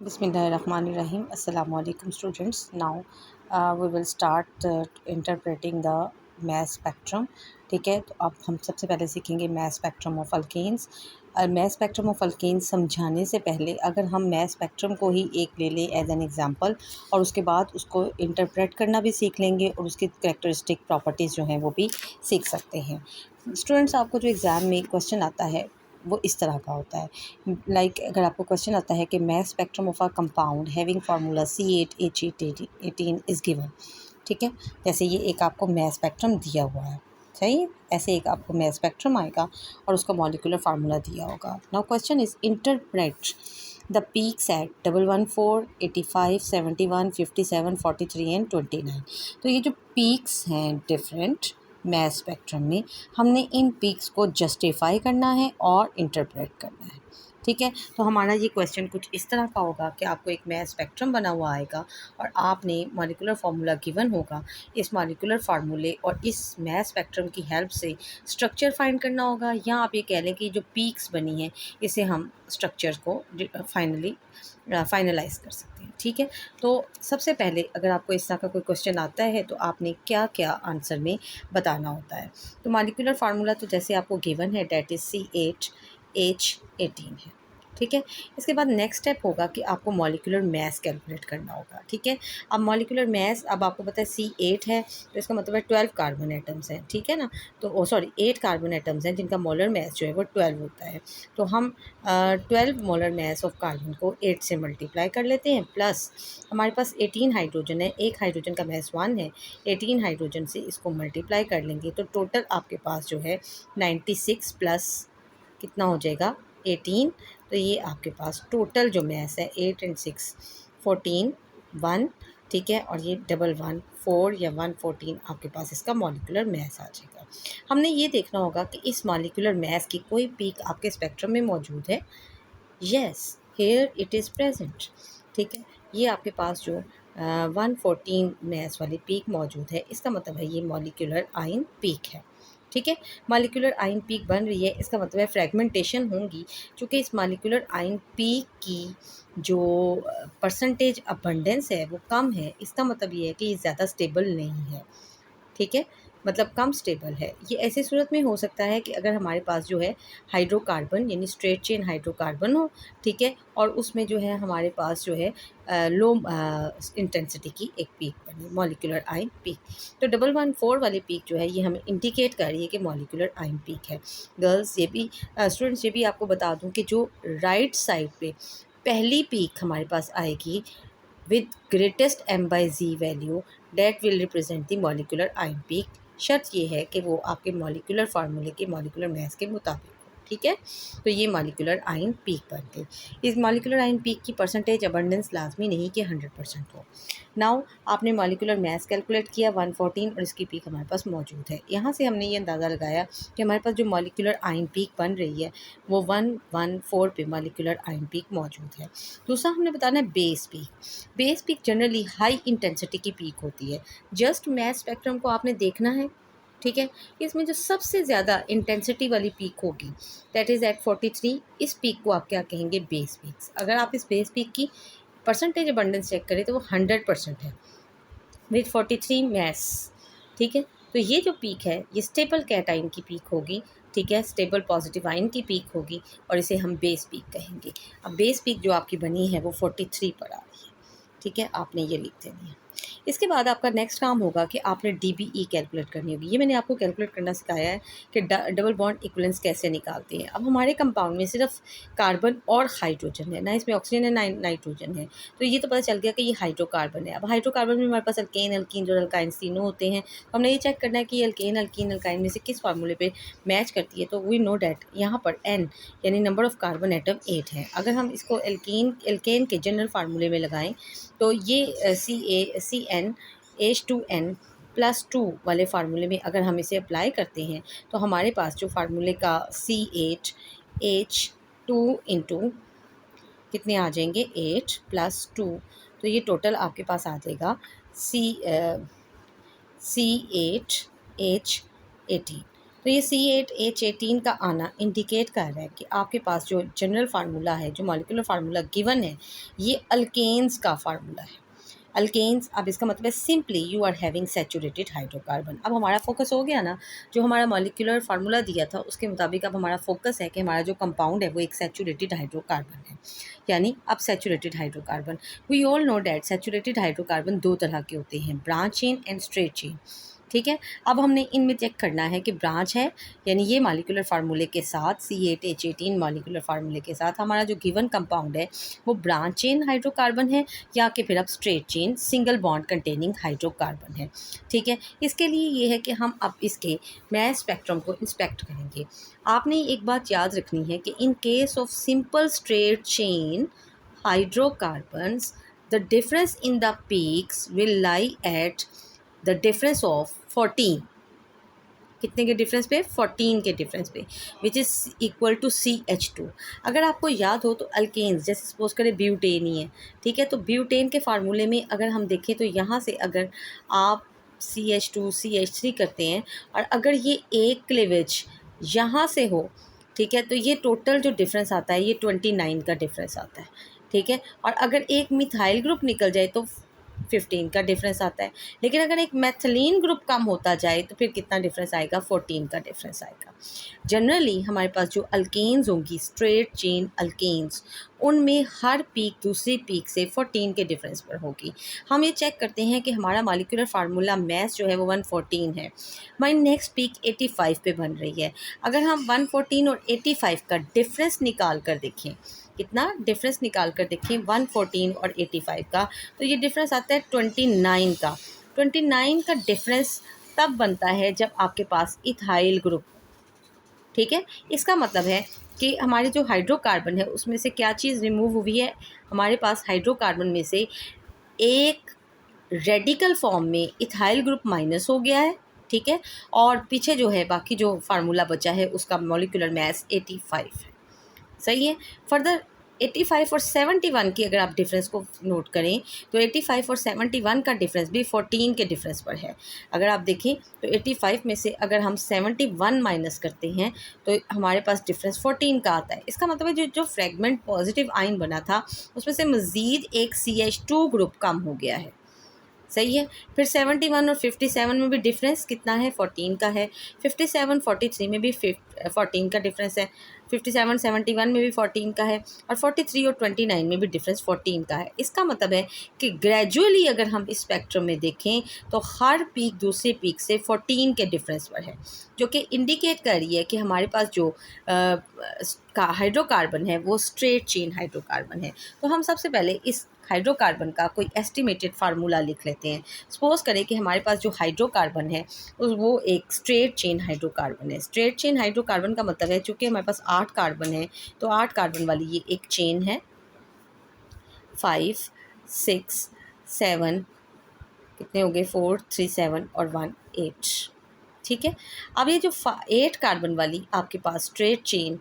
Bismillahirrahmanirrahim. Assalamu alaikum students. Now we will start interpreting the mass spectrum. ठीक है, तो अब हम सबसे पहले सीखेंगे mass spectrum of alkanes. mass spectrum of alkanes समझाने से पहले अगर हम mass spectrum को ही एक ले लें एज एन एग्जांपल और उसके बाद उसको इंटरप्रेट करना भी सीख लेंगे और उसकी कैरेक्टरिस्टिक प्रॉपर्टीज़ जो हैं वो भी सीख सकते हैं. स्टूडेंट्स, आपको जो एग्ज़ाम में क्वेश्चन आता है वो इस तरह का होता है. अगर आपको क्वेश्चन आता है कि mass spectrum of a compound having formula C8H18 is given. ठीक है, जैसे ये एक आपको मैस स्पेक्ट्रम दिया हुआ है. सही है, ऐसे एक आपको मैस स्पेक्ट्रम आएगा और उसका मॉलिक्यूलर फार्मूला दिया होगा. Now question is interpret the peaks at 114, 85, 71, 57, 43 and 29. तो ये जो पीक्स हैं डिफरेंट मैस स्पेक्ट्रम में, हमने इन पीक्स को जस्टिफाई करना है और इंटरप्रेट करना है. ठीक है, तो हमारा ये क्वेश्चन कुछ इस तरह का होगा कि आपको एक मैस स्पेक्ट्रम बना हुआ आएगा और आपने मॉलिक्यूलर फार्मूला गिवन होगा. इस मॉलिक्यूलर फार्मूले और इस मैस स्पेक्ट्रम की हेल्प से स्ट्रक्चर फाइंड करना होगा, या आप ये कह लें कि जो पीक्स बनी है इसे हम स्ट्रक्चर को फाइनलाइज कर सकते हैं. ठीक है, तो सबसे पहले अगर आपको इस तरह का कोई क्वेश्चन आता है तो आपने क्या क्या आंसर में बताना होता है. तो मॉलिक्यूलर फार्मूला तो जैसे आपको गिवन है, डेट इज़ C8H18 है. ठीक है, इसके बाद नेक्स्ट स्टेप होगा कि आपको मॉलिक्यूलर मैस कैलकुलेट करना होगा. ठीक है, अब मॉलिक्यूलर मैस, अब आपको पता है C8 है तो इसका मतलब है 12 कार्बन एटम्स हैं. ठीक है ना, तो 8 कार्बन एटम्स हैं जिनका मोलर मैस जो है वो 12 होता है. तो हम 12 मोलर मैस ऑफ कार्बन को 8 से मल्टीप्लाई कर लेते हैं, प्लस हमारे पास 18 हाइड्रोजन है, एक हाइड्रोजन का मैस 1 है, 18 हाइड्रोजन से इसको मल्टीप्लाई कर लेंगे तो टोटल आपके पास जो है 96 प्लस कितना हो जाएगा 18. तो ये आपके पास टोटल जो मैस है 8 एंड 6 14 1. ठीक है, और ये 114 या 114 आपके पास इसका मॉलिक्यूलर मैस आ जाएगा. हमने ये देखना होगा कि इस मॉलिक्यूलर मैस की कोई पीक आपके स्पेक्ट्रम में मौजूद है. Yes, here it is present. ठीक है, ये आपके पास जो 114 मैस वाली पीक मौजूद है, इसका मतलब है ये मॉलिक्यूलर आयन पीक है. ठीक है, मॉलिक्यूलर आयन पीक बन रही है, इसका मतलब है फ्रेगमेंटेशन होंगी. चूँकि इस मॉलिक्यूलर आयन पीक की जो परसेंटेज अबंडेंस है वो कम है, इसका मतलब ये है कि ये ज़्यादा स्टेबल नहीं है. ठीक है, मतलब कम स्टेबल है. ये ऐसी सूरत में हो सकता है कि अगर हमारे पास जो है हाइड्रोकार्बन यानी स्ट्रेट चेन हाइड्रोकार्बन हो. ठीक है, और उसमें जो है हमारे पास जो है लो इंटेंसिटी की एक पीक बनी, मॉलिक्यूलर आयन पीक. तो 114 वाली पीक जो है ये हमें इंडिकेट कर रही है कि मॉलिक्यूलर आयन पीक है. गर्ल्स, ये भी स्टूडेंट्स, ये भी आपको बता दूं कि जो राइट साइड पे पहली पीक हमारे पास आएगी with greatest m/z value that will represent the molecular ion peak. शर्त ये है कि वो आपके मॉलिक्यूलर फार्मूले के मॉलिक्यूलर मैस के मुताबिक हो. ठीक है, तो ये मॉलिक्यूलर आयन पीक बन गई. इस मॉलिक्यूलर आयन पीक की परसेंटेज अबंडेंस लाजमी नहीं कि 100% हो. नाउ आपने मॉलिक्यूलर मैस कैलकुलेट किया 114 और इसकी पीक हमारे पास मौजूद है. यहाँ से हमने ये अंदाज़ा लगाया कि हमारे पास जो मॉलिक्यूलर आयन पीक बन रही है वो 114 पे मॉलिक्यूलर आयन पीक मौजूद है. दूसरा हमने बताना है base peak. Base peak generally high intensity की पीक होती है. जस्ट मैस स्पेक्ट्रम को आपने देखना है. ठीक है, इसमें जो सबसे ज़्यादा इंटेंसिटी वाली पीक होगी दैट इज़ एट 43. इस पीक को आप क्या कहेंगे, बेस पीक्स. अगर आप इस बेस पीक की परसेंटेज अबंडेंस चेक करें तो वो 100% है विथ 43 मैस. ठीक है, तो ये जो पीक है ये स्टेबल कैटाइन की पीक होगी. ठीक है, स्टेबल पॉजिटिव आयन की पीक होगी और इसे हम बेस पीक कहेंगे. अब बेस पीक जो आपकी बनी है वो 43 पर आ रही है. ठीक है, आपने ये लिख देनी है. इसके बाद आपका नेक्स्ट काम होगा कि आपने DBE कैलकुलेट करनी होगी. ये मैंने आपको कैलकुलेट करना सिखाया है कि डबल बॉन्ड इक्विवेलेंस कैसे निकालते हैं. अब हमारे कंपाउंड में सिर्फ कार्बन और हाइड्रोजन है ना, इसमें ऑक्सीजन है ना नाइट्रोजन है. तो ये तो पता चल गया कि ये हाइड्रोकार्बन है. अब हाइड्रोकार्बन में हमारे पास अल्केन, अल्कीन और अल्काइंस तीनों होते हैं. तो हमने ये चेक करना है कि ये अल्केन, अल्कीन, अल्काइन में से किस फार्मूले पे मैच करती है. तो वी नो डैट यहाँ पर N यानी नंबर ऑफ कार्बन एटम 8 है. अगर हम इसको एल्केन के जनरल फार्मूले में लगाएं तो ये CnH2n प्लस 2 वाले फार्मूले में अगर हम इसे अप्लाई करते हैं तो हमारे पास जो फार्मूले का CH2 इंटू कितने आ जाएंगे 8 प्लस 2. तो ये टोटल आपके पास आ जाएगा C8H18. तो ये C8H18 का आना इंडिकेट कर रहा है कि आपके पास जो जनरल फार्मूला है, जो मॉलिक्यूलर फार्मूला गिवन है, ये अल्केन्स का फार्मूला है। अल्केन्स, अब इसका मतलब है simply you are having saturated hydrocarbon. अब हमारा फोकस हो गया ना, जो हमारा मॉलिक्यूलर फार्मूला दिया था उसके मुताबिक अब हमारा फोकस है कि हमारा जो कंपाउंड है वो एक सैचुरेटेड हाइड्रोकार्बन है, यानी अब saturated hydrocarbon. We all know that saturated hydrocarbon दो तरह के होते हैं, branch chain and straight chain. ठीक है, अब हमने इनमें चेक करना है कि ब्रांच है, यानी ये मॉलिक्यूलर फार्मूले के साथ C8H18 मॉलिक्यूलर फार्मूले के साथ हमारा जो गिवन कंपाउंड है वो ब्रांच चेन हाइड्रोकार्बन है या कि फिर अब straight chain single bond containing hydrocarbon है। ठीक है, इसके लिए ये है कि हम अब इसके मैस स्पेक्ट्रम को इंस्पेक्ट करेंगे। आपने एक बात याद रखनी है कि in case of simple straight chain hydrocarbons the difference in the peaks will lie at the difference of 14। कितने के डिफरेंस पे? 14 के डिफरेंस पे, which is equal to CH2। अगर आपको याद हो तो अल्केन्स, जैसे सपोज करें ब्यूटेन ही है, ठीक है, तो ब्यूटेन के फार्मूले में अगर हम देखें तो यहाँ से अगर आप CH2 CH3 करते हैं और अगर ये एक क्लीवेज यहाँ से हो, ठीक है, तो ये टोटल जो डिफरेंस आता है ये 29 का डिफरेंस आता है। ठीक है, और अगर एक मिथाइल ग्रुप निकल जाए तो 15 का डिफरेंस आता है, लेकिन अगर एक मैथिलीन ग्रुप कम होता जाए तो फिर कितना डिफरेंस आएगा? 14 का डिफरेंस आएगा। जनरली हमारे पास जो अल्केन्स होंगी, स्ट्रेट चेन अल्केन्स, उनमें हर पीक दूसरी पीक से 14 के डिफरेंस पर होगी। हम ये चेक करते हैं कि हमारा मॉलिक्यूलर फार्मूला मैस जो है वो 114 है, हमारी नेक्स्ट पीक 85 पे बन रही है। अगर हम 114 और 85 का डिफरेंस निकाल कर देखें, कितना डिफरेंस निकाल कर देखें 114 और 85 का, तो ये डिफरेंस आता है 29 का। 29 का डिफरेंस तब बनता है जब आपके पास इथाइल ग्रुप। ठीक है, इसका मतलब है कि हमारे जो हाइड्रोकार्बन है उसमें से क्या चीज़ रिमूव हुई है? हमारे पास हाइड्रोकार्बन में से एक रेडिकल फॉर्म में इथाइल ग्रुप माइनस हो गया है। ठीक है, और पीछे जो है बाकी जो फार्मूला बचा है उसका मॉलिक्यूलर मास 85 है। सही है। फर्दर 85 और 71 की अगर आप डिफरेंस को नोट करें तो 85 और 71 का डिफरेंस भी 14 के डिफरेंस पर है। अगर आप देखें तो 85 में से अगर हम 71 माइनस करते हैं तो हमारे पास डिफरेंस 14 का आता है। इसका मतलब है जो फ्रेगमेंट पॉजिटिव आयन बना था उसमें से मज़ीद एक CH2 ग्रुप कम हो गया है। सही है। फिर 71 और 57 में भी डिफरेंस कितना है? 14 का है। 57 43 में भी 14 का डिफरेंस है। 57 71 में भी 14 का है और 43 और 29 में भी डिफरेंस 14 का है। इसका मतलब है कि ग्रेजुअली अगर हम इस स्पेक्ट्रम में देखें तो हर पीक दूसरे पीक से 14 के डिफरेंस पर है, जो कि इंडिकेट कर रही है कि हमारे पास जो हाइड्रोकार्बन है वो स्ट्रेट चेन हाइड्रोकार्बन है। तो हम सबसे पहले इस हाइड्रोकार्बन का कोई एस्टिमेटेड फार्मूला लिख लेते हैं। सपोज करें कि हमारे पास जो हाइड्रोकार्बन है वो एक स्ट्रेट चेन हाइड्रोकार्बन है। स्ट्रेट चेन हाइड्रोकार्बन का मतलब है चूँकि हमारे पास 8 कार्बन है तो 8 कार्बन वाली ये एक चेन है। 5 6 7 कितने हो गए? 4 3 7 और 1 8। ठीक है, अब ये जो 8 कार्बन वाली आपके पास स्ट्रेट चेन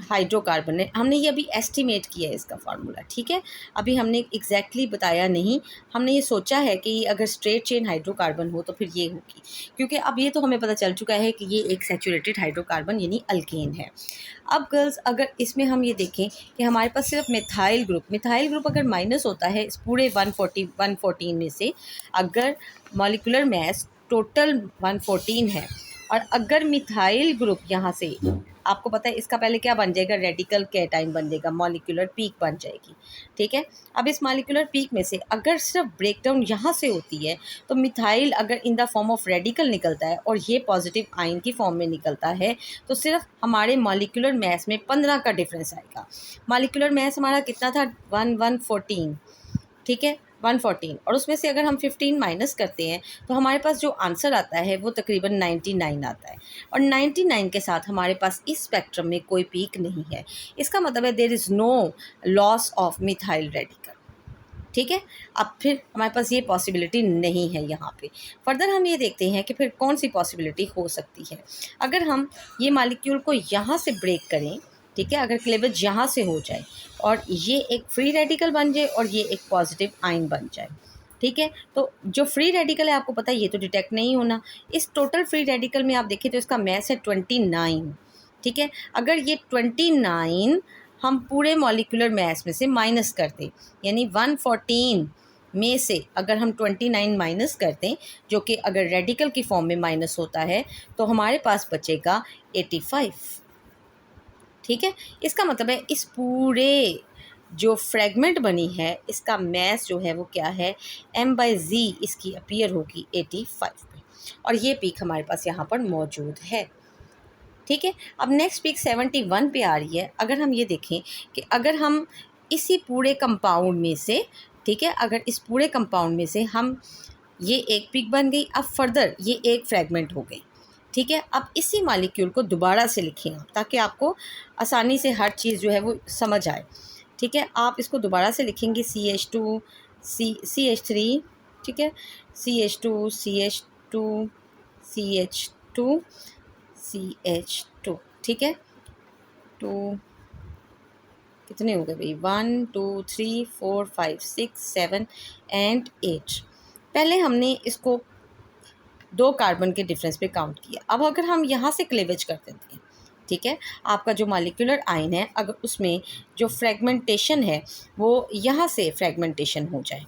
हाइड्रोकार्बन है, हमने ये अभी एस्टिमेट किया है इसका फार्मूला। ठीक है, अभी हमने एग्जैक्टली बताया नहीं, हमने ये सोचा है कि अगर स्ट्रेट चेन हाइड्रोकार्बन हो तो फिर ये होगी, क्योंकि अब ये तो हमें पता चल चुका है कि ये एक सैचुरेटेड हाइड्रोकार्बन यानी अल्केन है। अब गर्ल्स अगर इसमें हम ये देखें कि हमारे पास सिर्फ मिथाइल ग्रुप अगर माइनस होता है इस पूरे 114 में से, अगर मॉलिक्यूलर मास टोटल 114 है और अगर मिथाइल ग्रुप यहाँ से, आपको पता है इसका पहले क्या बन जाएगा? रेडिकल कैटाइन बन जाएगा, मॉलिक्यूलर पीक बन जाएगी। ठीक है, अब इस मॉलिक्यूलर पीक में से अगर सिर्फ ब्रेकडाउन यहाँ से होती है तो मिथाइल अगर in the form of radical निकलता है और ये पॉजिटिव आयन की फॉर्म में निकलता है तो सिर्फ हमारे मॉलिक्यूलर मास में 15 का डिफरेंस आएगा। मॉलिक्यूलर मास हमारा कितना था? 114। ठीक है, 114, और उसमें से अगर हम 15 माइनस करते हैं तो हमारे पास जो आंसर आता है वो तकरीबन 99 आता है, और 99 के साथ हमारे पास इस स्पेक्ट्रम में कोई पीक नहीं है। इसका मतलब है there is no loss of methyl radical. ठीक है, अब फिर हमारे पास ये पॉसिबिलिटी नहीं है यहाँ पे। फर्दर हम ये देखते हैं कि फिर कौन सी पॉसिबिलिटी हो सकती है। अगर हम ये मॉलिक्यूल को यहाँ से ब्रेक करें, ठीक है, अगर क्लेवेज यहाँ से हो जाए और ये एक फ्री रेडिकल बन जाए और ये एक पॉजिटिव आयन बन जाए, ठीक है। तो जो फ्री रेडिकल है आपको पता है ये तो डिटेक्ट नहीं होना। इस टोटल फ्री रेडिकल में आप देखें तो इसका मास है 29। ठीक है, अगर ये 29 हम पूरे मॉलिक्यूलर मास में से माइनस कर दें, यानी 114 में से अगर हम 29 माइनस करते हैं, जो कि अगर रेडिकल की फॉर्म में माइनस होता है, तो हमारे पास बचेगा 85। ठीक है, इसका मतलब है इस पूरे जो फ्रेगमेंट बनी है इसका मास जो है वो क्या है, m/z इसकी अपीयर होगी 85 पे, और ये पीक हमारे पास यहाँ पर मौजूद है। ठीक है, अब नेक्स्ट पीक 71 पे आ रही है। अगर हम ये देखें कि अगर हम इसी पूरे कंपाउंड में से, ठीक है, अगर इस पूरे कंपाउंड में से हम, ये एक पीक बन गई, अब फर्दर ये एक फ्रेगमेंट हो गई। ठीक है, अब इसी मॉलिक्यूल को दोबारा से लिखें आप, ताकि आपको आसानी से हर चीज़ जो है वो समझ आए। ठीक है, आप इसको दोबारा से लिखेंगे CH2 CH3, ठीक है, CH2 CH2 CH2 CH2, ठीक है, टू कितने हो गए भाई, 1 2 3 4 5 6 7 एंड 8। पहले हमने इसको 2 कार्बन के डिफरेंस पे काउंट किया। अब अगर हम यहाँ से क्लीवेज कर देते हैं, ठीक है, आपका जो मॉलिक्यूलर आयन है अगर उसमें जो फ्रेगमेंटेशन है वो यहाँ से फ्रेगमेंटेशन हो जाए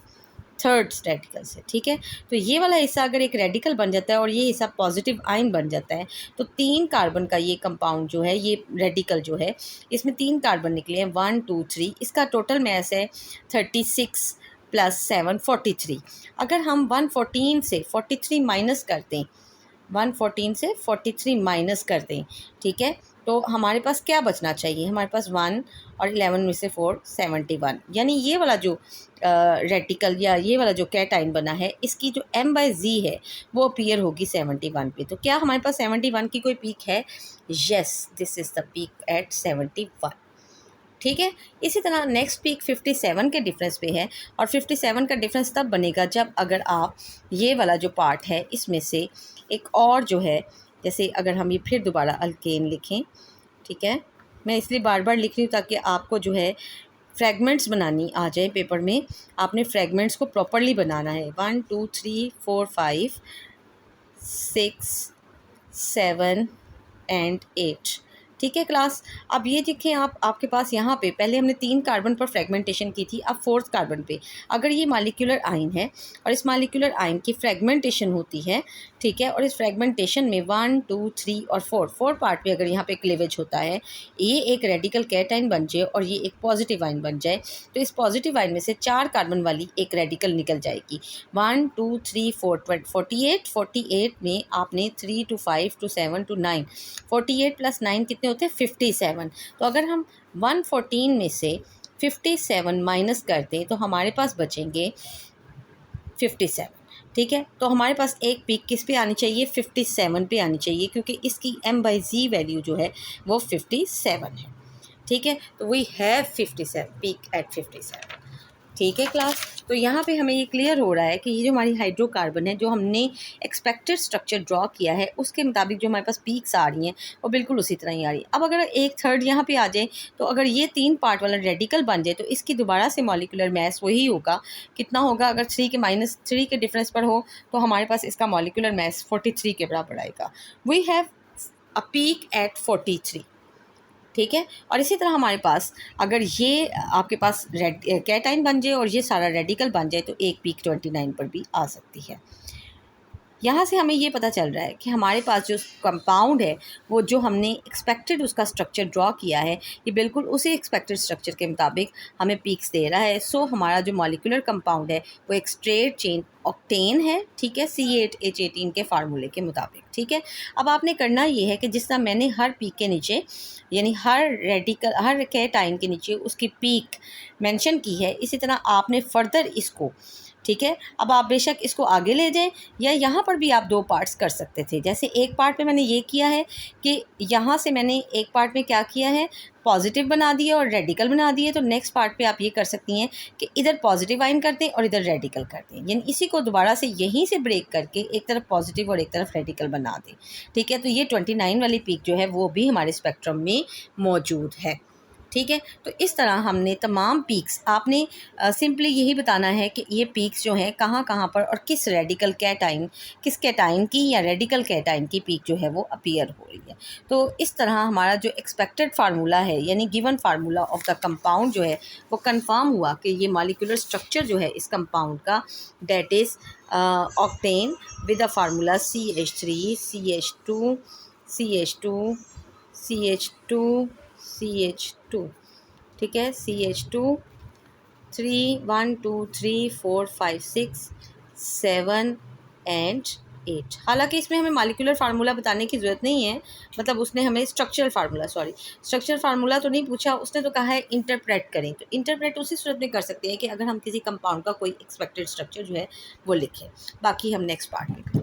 थर्ड रेडिकल से, ठीक है, तो ये वाला हिस्सा अगर एक रेडिकल बन जाता है और ये हिस्सा पॉजिटिव आयन बन जाता है, तो 3 कार्बन का ये कंपाउंड जो है, ये रेडिकल जो है, इसमें 3 कार्बन निकले हैं 1 2 3। इसका टोटल मास है 36 + 7 43। अगर हम 114 से 43 माइनस कर दें, 114 से 43 माइनस कर दें, ठीक है, तो हमारे पास क्या बचना चाहिए, हमारे पास 1 और 11 में से 4 71, यानी ये वाला जो रेडिकल या ये वाला जो कैटाइन बना है इसकी जो m/z है वो अपीयर होगी 71 पे। तो क्या हमारे पास 71 की कोई पीक है? Yes, this is the peak at 71। ठीक है, इसी तरह नेक्स्ट पीक 57 के डिफरेंस पे है, और 57 का डिफरेंस तब बनेगा जब अगर आप ये वाला जो पार्ट है इसमें से एक और जो है, जैसे अगर हम ये फिर दोबारा अल्केन लिखें, ठीक है, मैं इसलिए बार बार लिख रही हूँ ताकि आपको जो है फ्रैगमेंट्स बनानी आ जाए पेपर में। आपने फ्रैगमेंट्स को प्रॉपरली बनाना है, 1 2 3 4 5 6 7 एंड 8। ठीक है क्लास, अब ये देखें आप, आपके पास यहाँ पे पहले हमने 3 कार्बन पर फ्रेगमेंटेशन की थी, अब 4th कार्बन पे अगर ये मॉलिक्यूलर आयन है और इस मॉलिक्यूलर आयन की फ्रेगमेंटेशन होती है, ठीक है, और इस फ्रेगमेंटेशन में 1 2 3 और 4 पार्ट पे अगर यहाँ पे क्लीवेज होता है, ये एक रेडिकल कैटाइन बन जाए और ये एक पॉजिटिव आयन बन जाए, तो इस पॉजिटिव आयन में से 4 कार्बन वाली एक रेडिकल निकल जाएगी। 1 2 3 4 48 में आपने 3 to 5 to 7 to 9, 48 + 9 कितने होते हैं? 57। तो अगर हम 114 में से 57 माइनस करते हैं तो हमारे पास बचेंगे 57। ठीक है, तो हमारे पास एक पीक किस पे आनी चाहिए? 57 पे आनी चाहिए, क्योंकि इसकी m/z वैल्यू जो है वो 57 है। ठीक है, तो वी हैव 57 पीक एट 57। ठीक है क्लास, तो यहाँ पे हमें ये क्लियर हो रहा है कि ये जो हमारी हाइड्रोकार्बन है, जो हमने एक्सपेक्टेड स्ट्रक्चर ड्रॉ किया है उसके मुताबिक जो हमारे पास पीक्स आ रही हैं वो बिल्कुल उसी तरह ही आ रही है। अब अगर एक थर्ड यहाँ पे आ जाए, तो अगर ये 3 पार्ट वाला रेडिकल बन जाए तो इसकी दोबारा से मॉलिक्यूलर मास वही होगा, कितना होगा? अगर 3 के -3 के डिफरेंस पर हो तो हमारे पास इसका मॉलिक्यूलर मास 43 के बराबर आएगा। We have a peak at 43। ठीक है, और इसी तरह हमारे पास अगर ये आपके पास कैटाइन बन जाए और ये सारा रेडिकल बन जाए तो एक पीक 29 पर भी आ सकती है। यहाँ से हमें ये पता चल रहा है कि हमारे पास जो कंपाउंड है वो जो हमने एक्सपेक्टेड उसका स्ट्रक्चर ड्रॉ किया है, ये बिल्कुल उसी एक्सपेक्टेड स्ट्रक्चर के मुताबिक हमें पीक्स दे रहा है। सो हमारा जो मॉलिक्यूलर कंपाउंड है वो एक स्ट्रेट चेन ऑक्टेन है, ठीक है, C8H18 के फार्मूले के मुताबिक। ठीक है, अब आपने करना ये है कि जिस तरह मैंने हर पीक के नीचे, यानी हर रेडिकल, हर कैटाइन के नीचे उसकी पीक मेंशन की है, इसी तरह आपने फर्दर इसको, ठीक है, अब आप बेशक इसको आगे ले जाएं या यहाँ पर भी आप 2 पार्ट्स कर सकते थे। जैसे एक पार्ट में मैंने ये किया है कि यहाँ से मैंने एक पार्ट में क्या किया है, पॉजिटिव बना दिए और रेडिकल बना दिए, तो नेक्स्ट पार्ट पे आप ये कर सकती हैं कि इधर पॉजिटिव आइन कर दें और इधर रेडिकल कर दें, यानी इसी को दोबारा से यहीं से ब्रेक करके एक तरफ पॉजिटिव और एक तरफ रेडिकल बना दें। ठीक है, तो ये 29 वाली पीक जो है वो भी हमारे स्पेक्ट्रम में मौजूद है। ठीक है। तो इस तरह हमने तमाम पीक्स, आपने सिंपली यही बताना है कि ये पीक्स जो हैं कहाँ कहाँ पर और किस रेडिकल कैटाइन, किस कैटाइन की या रेडिकल कैटाइन की पीक जो है वो अपीयर हो रही है। तो इस तरह हमारा जो एक्सपेक्टेड फार्मूला है, यानी given formula of the compound जो है वो कंफर्म हुआ कि ये मॉलिक्यूलर स्ट्रक्चर जो है इस कंपाउंड का, that is octane with the formula CH3 CH2 CH2 CH2 CH2। ठीक है, CH2 3 1 2 3 4 5 6 7 एंड 8। हालांकि इसमें हमें मॉलिक्यूलर फार्मूला बताने की ज़रूरत नहीं है, मतलब उसने हमें स्ट्रक्चरल फार्मूला तो नहीं पूछा, उसने तो कहा है इंटरप्रेट करें। तो इंटरप्रेट उसी सूरत में कर सकते हैं कि अगर हम किसी कंपाउंड का कोई एक्सपेक्टेड स्ट्रक्चर जो है वो लिखें। बाकी हम नेक्स्ट पार्ट में करेंगे।